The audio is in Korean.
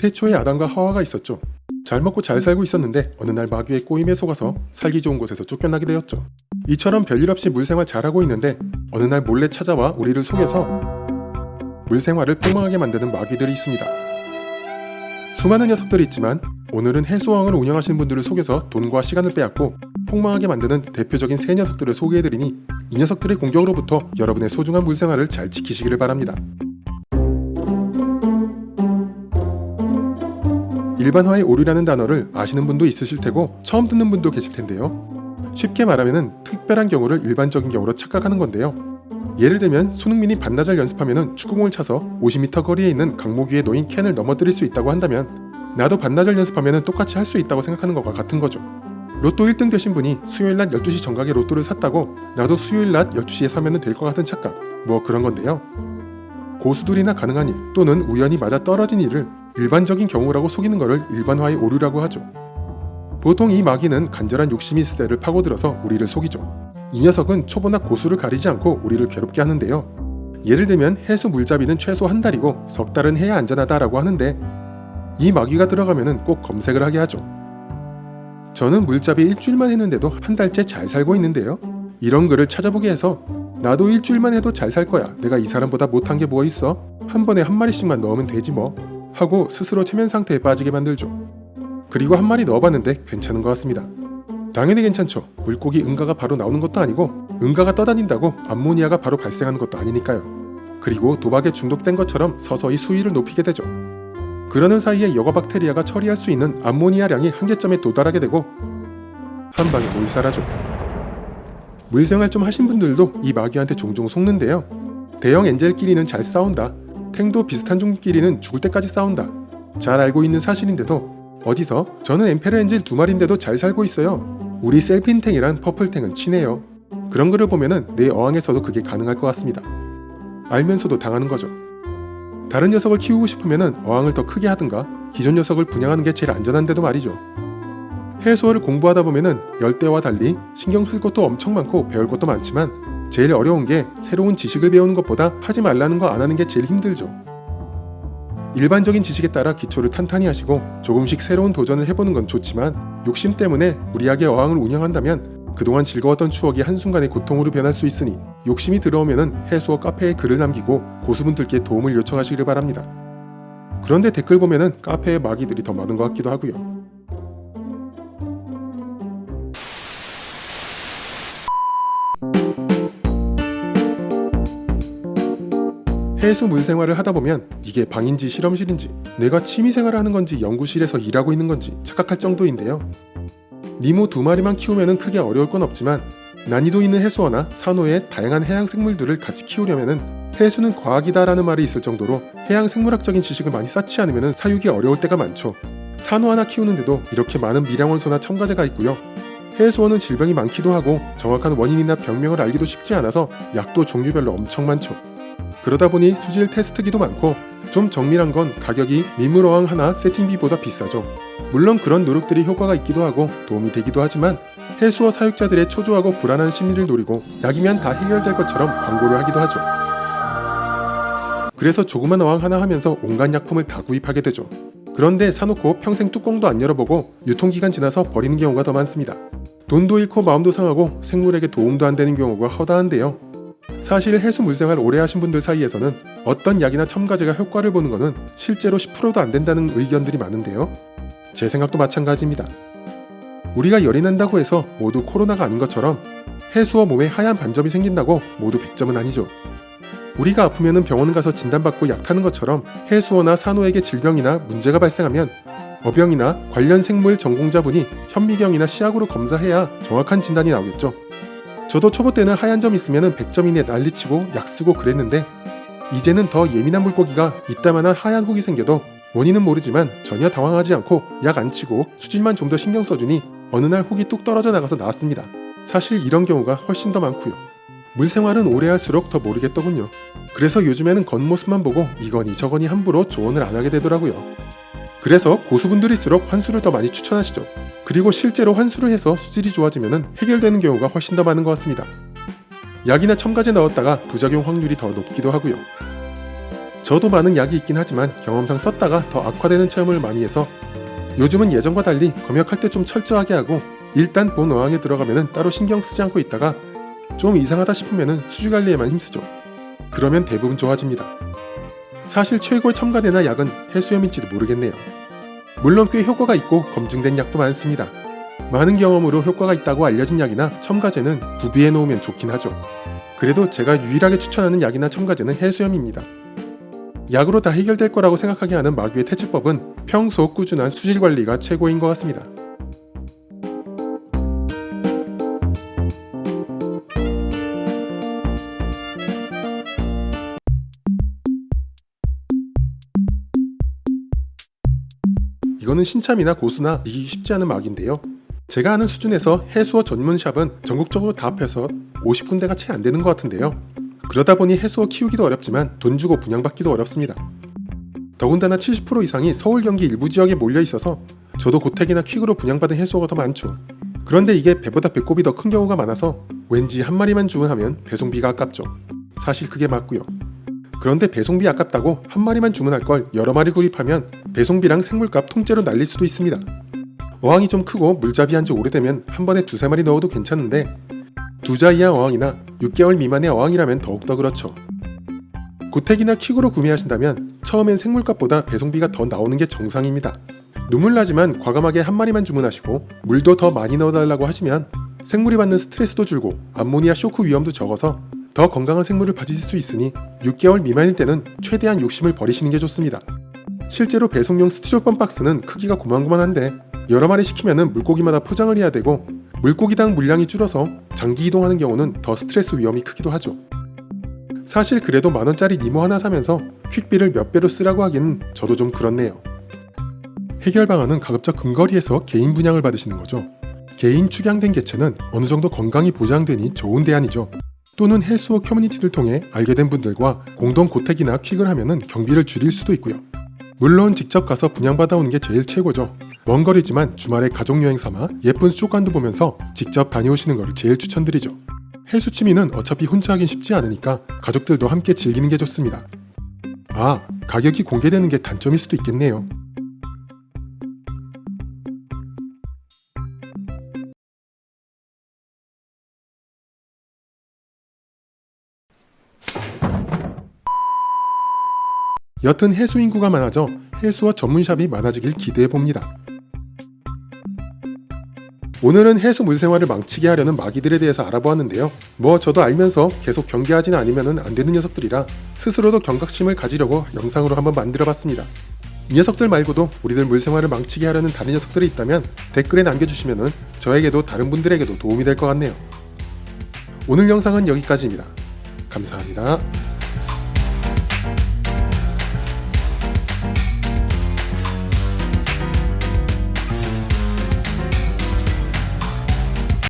태초에 아담과 하와가 있었죠. 잘 먹고 잘 살고 있었는데 어느 날 마귀의 꼬임에 속아서 살기 좋은 곳에서 쫓겨나게 되었죠. 이처럼 별일 없이 물생활 잘하고 있는데 어느 날 몰래 찾아와 우리를 속여서 물생활을 폭망하게 만드는 마귀들이 있습니다. 수많은 녀석들이 있지만 오늘은 해수어항을 운영하시는 분들을 속여서 돈과 시간을 빼앗고 폭망하게 만드는 대표적인 세 녀석들을 소개해드리니 이 녀석들의 공격으로부터 여러분의 소중한 물생활을 잘 지키시기를 바랍니다. 일반화의 오류라는 단어를 아시는 분도 있으실 테고 처음 듣는 분도 계실 텐데요. 쉽게 말하면 특별한 경우를 일반적인 경우로 착각하는 건데요. 예를 들면 손흥민이 반나절 연습하면 축구공을 차서 50m 거리에 있는 강목 위에 놓인 캔을 넘어뜨릴 수 있다고 한다면 나도 반나절 연습하면 똑같이 할 수 있다고 생각하는 것과 같은 거죠. 로또 1등 되신 분이 수요일 낮 12시 정각에 로또를 샀다고 나도 수요일 낮 12시에 사면 될 것 같은 착각, 뭐 그런 건데요. 고수들이나 가능한 일 또는 우연히 맞아 떨어진 일을 일반적인 경우라고 속이는 것을 일반화의 오류라고 하죠. 보통 이 마귀는 간절한 욕심이 있을 때를 파고들어서 우리를 속이죠. 이 녀석은 초보나 고수를 가리지 않고 우리를 괴롭게 하는데요. 예를 들면 해수 물잡이는 최소 한 달이고 석 달은 해야 안전하다라고 하는데 이 마귀가 들어가면 꼭 검색을 하게 하죠. 저는 물잡이 일주일만 했는데도 한 달째 잘 살고 있는데요. 이런 글을 찾아보게 해서 나도 일주일만 해도 잘 살 거야. 내가 이 사람보다 못한 게 뭐 있어? 한 번에 한 마리씩만 넣으면 되지 뭐. 하고 스스로 체면 상태에 빠지게 만들죠. 그리고 한 마리 넣어봤는데 괜찮은 것 같습니다. 당연히 괜찮죠. 물고기 응가가 바로 나오는 것도 아니고 응가가 떠다닌다고 암모니아가 바로 발생하는 것도 아니니까요. 그리고 도박에 중독된 것처럼 서서히 수위를 높이게 되죠. 그러는 사이에 여과박테리아가 처리할 수 있는 암모니아량이 한계점에 도달하게 되고 한 방에 몰살하죠. 물생활 좀 하신 분들도 이 마귀한테 종종 속는데요. 대형 엔젤끼리는 잘 싸운다. 탱도 비슷한 종끼리는 죽을 때까지 싸운다. 잘 알고 있는 사실인데도 어디서 저는 엠페르 엔젤 2마리인데도 잘 살고 있어요. 우리 셀핀탱이란 퍼플탱은 친해요. 그런 글을 보면은 내 어항에서도 그게 가능할 것 같습니다. 알면서도 당하는 거죠. 다른 녀석을 키우고 싶으면은 어항을 더 크게 하든가 기존 녀석을 분양하는 게 제일 안전한데도 말이죠. 해수어를 공부하다 보면은 열대와 달리 신경 쓸 것도 엄청 많고 배울 것도 많지만 제일 어려운 게 새로운 지식을 배우는 것보다 하지 말라는 거 안 하는 게 제일 힘들죠. 일반적인 지식에 따라 기초를 탄탄히 하시고 조금씩 새로운 도전을 해보는 건 좋지만 욕심 때문에 무리하게 어항을 운영한다면 그동안 즐거웠던 추억이 한순간에 고통으로 변할 수 있으니 욕심이 들어오면은 해수어 카페에 글을 남기고 고수분들께 도움을 요청하시길 바랍니다. 그런데 댓글 보면은 카페에 마귀들이 더 많은 것 같기도 하고요. 해수 물생활을 하다 보면 이게 방인지 실험실인지 내가 취미생활을 하는 건지 연구실에서 일하고 있는 건지 착각할 정도인데요. 니모 2마리만 키우면 크게 어려울 건 없지만 난이도 있는 해수어나 산호의 다양한 해양 생물들을 같이 키우려면 해수는 과학이다라는 말이 있을 정도로 해양 생물학적인 지식을 많이 쌓지 않으면 사육이 어려울 때가 많죠. 산호 하나 키우는데도 이렇게 많은 미량원소나 첨가제가 있고요. 해수어는 질병이 많기도 하고 정확한 원인이나 병명을 알기도 쉽지 않아서 약도 종류별로 엄청 많죠. 그러다 보니 수질 테스트기도 많고 좀 정밀한 건 가격이 민물어항 하나 세팅비보다 비싸죠. 물론 그런 노력들이 효과가 있기도 하고 도움이 되기도 하지만 해수어 사육자들의 초조하고 불안한 심리를 노리고 약이면 다 해결될 것처럼 광고를 하기도 하죠. 그래서 조그만 어항 하나 하면서 온갖 약품을 다 구입하게 되죠. 그런데 사놓고 평생 뚜껑도 안 열어보고 유통기간 지나서 버리는 경우가 더 많습니다. 돈도 잃고 마음도 상하고 생물에게 도움도 안 되는 경우가 허다한데요. 사실 해수 물생활 오래 하신 분들 사이에서는 어떤 약이나 첨가제가 효과를 보는 것은 실제로 10%도 안 된다는 의견들이 많은데요. 제 생각도 마찬가지입니다. 우리가 열이 난다고 해서 모두 코로나가 아닌 것처럼 해수어 몸에 하얀 반점이 생긴다고 모두 100점은 아니죠. 우리가 아프면 병원 가서 진단받고 약 타는 것처럼 해수어나 산호에게 질병이나 문제가 발생하면 어병이나 관련 생물 전공자분이 현미경이나 시약으로 검사해야 정확한 진단이 나오겠죠. 저도 초보 때는 하얀 점 있으면 100점 이내 난리치고 약 쓰고 그랬는데 이제는 더 예민한 물고기가 이따만한 하얀 혹이 생겨도 원인은 모르지만 전혀 당황하지 않고 약 안 치고 수질만 좀 더 신경 써주니 어느 날 혹이 뚝 떨어져 나가서 나았습니다. 사실 이런 경우가 훨씬 더 많고요. 물생활은 오래 할수록 더 모르겠더군요. 그래서 요즘에는 겉모습만 보고 이거니 저거니 함부로 조언을 안 하게 되더라고요. 그래서 고수분들일수록 환수를 더 많이 추천하시죠. 그리고 실제로 환수를 해서 수질이 좋아지면 해결되는 경우가 훨씬 더 많은 것 같습니다. 약이나 첨가제 넣었다가 부작용 확률이 더 높기도 하고요. 저도 많은 약이 있긴 하지만 경험상 썼다가 더 악화되는 체험을 많이 해서 요즘은 예전과 달리 검역할 때 좀 철저하게 하고 일단 본 어항에 들어가면은 따로 신경 쓰지 않고 있다가 좀 이상하다 싶으면은 수질 관리에만 힘쓰죠. 그러면 대부분 좋아집니다. 사실 최고의 첨가제나 약은 해수염일지도 모르겠네요. 물론 꽤 효과가 있고 검증된 약도 많습니다. 많은 경험으로 효과가 있다고 알려진 약이나 첨가제는 구비해 놓으면 좋긴 하죠. 그래도 제가 유일하게 추천하는 약이나 첨가제는 해수염입니다. 약으로 다 해결될 거라고 생각하게 하는 마귀의 퇴치법은 평소 꾸준한 수질 관리가 최고인 것 같습니다. 이거는 신참이나 고수나 이기기 쉽지 않은 막인데요. 제가 아는 수준에서 해수어 전문 샵은 전국적으로 다 합해서 50군데가 채 안 되는 것 같은데요. 그러다 보니 해수어 키우기도 어렵지만 돈 주고 분양받기도 어렵습니다. 더군다나 70% 이상이 서울 경기 일부 지역에 몰려 있어서 저도 고택이나 퀵으로 분양받은 해수어가 더 많죠. 그런데 이게 배보다 배꼽이 더 큰 경우가 많아서 왠지 한 마리만 주문하면 배송비가 아깝죠. 사실 그게 맞고요. 그런데 배송비 아깝다고 한 마리만 주문할 걸 여러 마리 구입하면 배송비랑 생물값 통째로 날릴 수도 있습니다. 어항이 좀 크고 물잡이 한지 오래되면 한 번에 두세 마리 넣어도 괜찮은데 두자 이하 어항이나 6개월 미만의 어항이라면 더욱더 그렇죠. 고택이나 퀵으로 구매하신다면 처음엔 생물값보다 배송비가 더 나오는 게 정상입니다. 눈물 나지만 과감하게 한 마리만 주문하시고 물도 더 많이 넣어달라고 하시면 생물이 받는 스트레스도 줄고 암모니아 쇼크 위험도 적어서 더 건강한 생물을 받으실 수 있으니 6개월 미만일 때는 최대한 욕심을 버리시는 게 좋습니다. 실제로 배송용 스티로폼 박스는 크기가 고만고만한데 여러 마리 시키면 물고기마다 포장을 해야 되고 물고기당 물량이 줄어서 장기 이동하는 경우는 더 스트레스 위험이 크기도 하죠. 사실 그래도 만원짜리 니모 하나 사면서 퀵비를 몇 배로 쓰라고 하기는 저도 좀 그렇네요. 해결 방안은 가급적 근거리에서 개인 분양을 받으시는 거죠. 개인 축양된 개체는 어느 정도 건강이 보장되니 좋은 대안이죠. 또는 해수어 커뮤니티를 통해 알게 된 분들과 공동 고택이나 퀵을 하면은 경비를 줄일 수도 있고요. 물론 직접 가서 분양받아 오는 게 제일 최고죠. 먼 거리지만 주말에 가족여행 삼아 예쁜 수족관도 보면서 직접 다녀오시는 것을 제일 추천드리죠. 해수 취미는 어차피 혼자 하긴 쉽지 않으니까 가족들도 함께 즐기는 게 좋습니다. 아, 가격이 공개되는 게 단점일 수도 있겠네요. 여튼 해수 인구가 많아져 해수어 전문샵이 많아지길 기대해봅니다. 오늘은 해수 물생활을 망치게 하려는 마귀들에 대해서 알아보았는데요. 저도 알면서 계속 경계하지는 않으면 안 되는 녀석들이라 스스로도 경각심을 가지려고 영상으로 한번 만들어봤습니다. 이 녀석들 말고도 우리들 물생활을 망치게 하려는 다른 녀석들이 있다면 댓글에 남겨주시면 저에게도 다른 분들에게도 도움이 될 것 같네요. 오늘 영상은 여기까지입니다. 감사합니다.